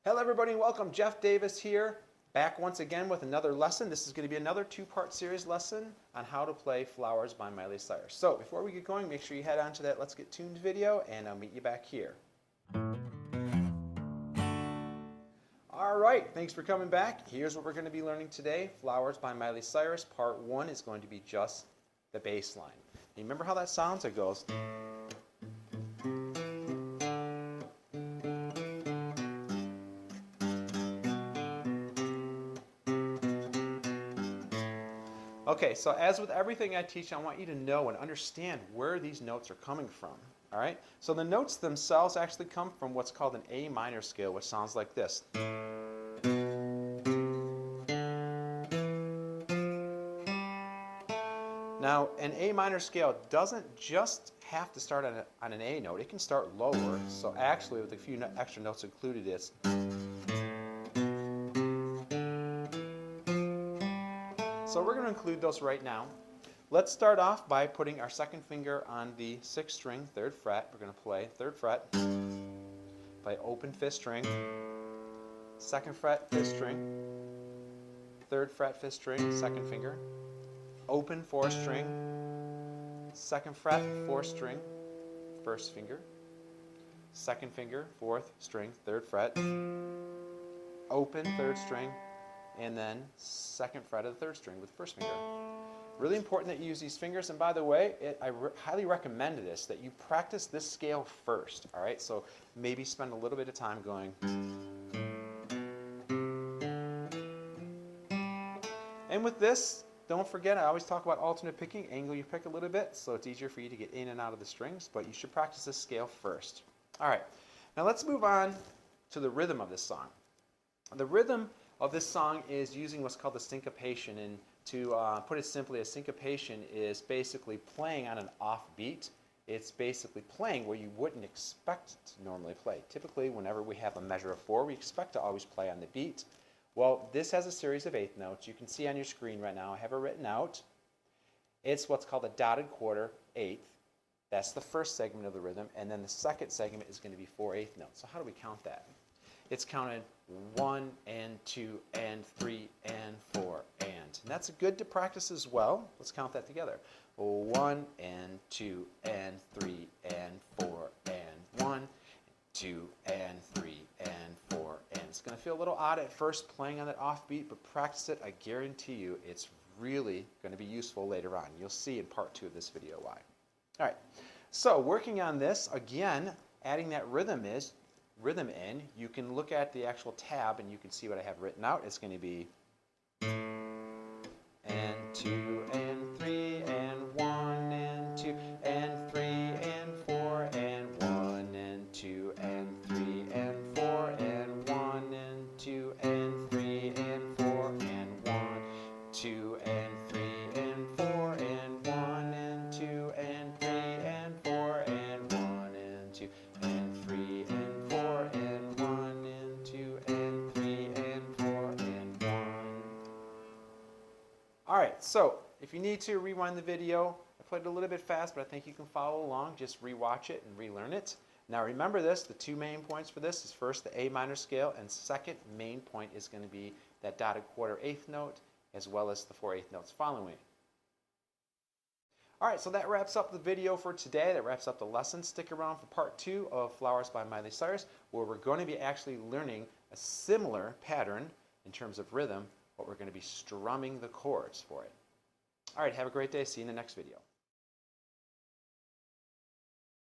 Hello everybody and welcome. Jeff Davis here, back once again with another lesson. This is going to be another two-part series lesson on how to play Flowers by Miley Cyrus. So before we get going, make sure you head on to that Let's Get Tuned video and I'll meet you back here. Alright, thanks for coming back. Here's what we're going to be learning today. Flowers by Miley Cyrus. Part 1 is going to be just the bass line. You remember how that sounds? It goes... Okay, so as with everything I teach, I want you to know and understand where these notes are coming from. All right? So the notes themselves actually come from what's called an A minor scale, which sounds like this. Now, an A minor scale doesn't just have to start on an A note. It can start lower. So actually, with a few extra notes included, it's... So we're going to include those right now. Let's start off by putting our second finger on the 6th string, 3rd fret. We're going to play 3rd fret, play open 5th string, 2nd fret, 5th string, 3rd fret, 5th string, 2nd finger, open 4th string, 2nd fret, 4th string, 1st finger, 2nd finger, 4th string, 3rd fret, open 3rd string, and then 2nd fret of the 3rd string with the 1st finger. Really important that you use these fingers, and by the way, I highly recommend this, that you practice this scale first, all right? So maybe spend a little bit of time going. And with this, don't forget, I always talk about alternate picking, angle you pick a little bit, so it's easier for you to get in and out of the strings, but you should practice this scale first. All right, now let's move on to the rhythm of this song. The rhythm of this song is using what's called the syncopation, and to put it simply, a syncopation is basically playing on an off beat. It's basically playing where you wouldn't expect to normally play. Typically, whenever we have a measure of 4, we expect to always play on the beat. Well, this has a series of 8th notes. You can see on your screen right now, I have it written out. It's what's called a dotted quarter 8th. That's the first segment of the rhythm, and then the second segment is going to be 4 8th notes. So how do we count that? It's counted 1 and 2 and 3 and 4 and that's good to practice as well. Let's count that together. 1 and 2 and 3 and 4 and 1, 2 and 3 and 4 and. It's going to feel a little odd at first playing on that offbeat, but practice it. I guarantee you it's really going to be useful later on. You'll see in part 2 of this video why. All right, so working on this, again, adding that rhythm in, you can look at the actual tab and you can see what I have written out. It's going to be and 2 and 3 and 1 and 2 and 3 and 4 and 1 and 2 and 3 and 4 and 1 and 2 and 3 and 4 and 1, 2 and 3 and 4 and 1 and 2 and 3 and 4 and 1 and 2 and 3 and 4 and 1 and 2 and 3 and 4 and 1. Alright, so if you need to rewind the video, I played it a little bit fast, but I think you can follow along. Just rewatch it and relearn it. Now remember this, the 2 main points for this is first the A minor scale, and second main point is going to be that dotted quarter 8th note as well as the 4 8th notes following it. Alright, so that wraps up the video for today. That wraps up the lesson. Stick around for part 2 of Flowers by Miley Cyrus, where we're going to be actually learning a similar pattern in terms of rhythm, but we're going to be strumming the chords for it. Alright, have a great day. See you in the next video.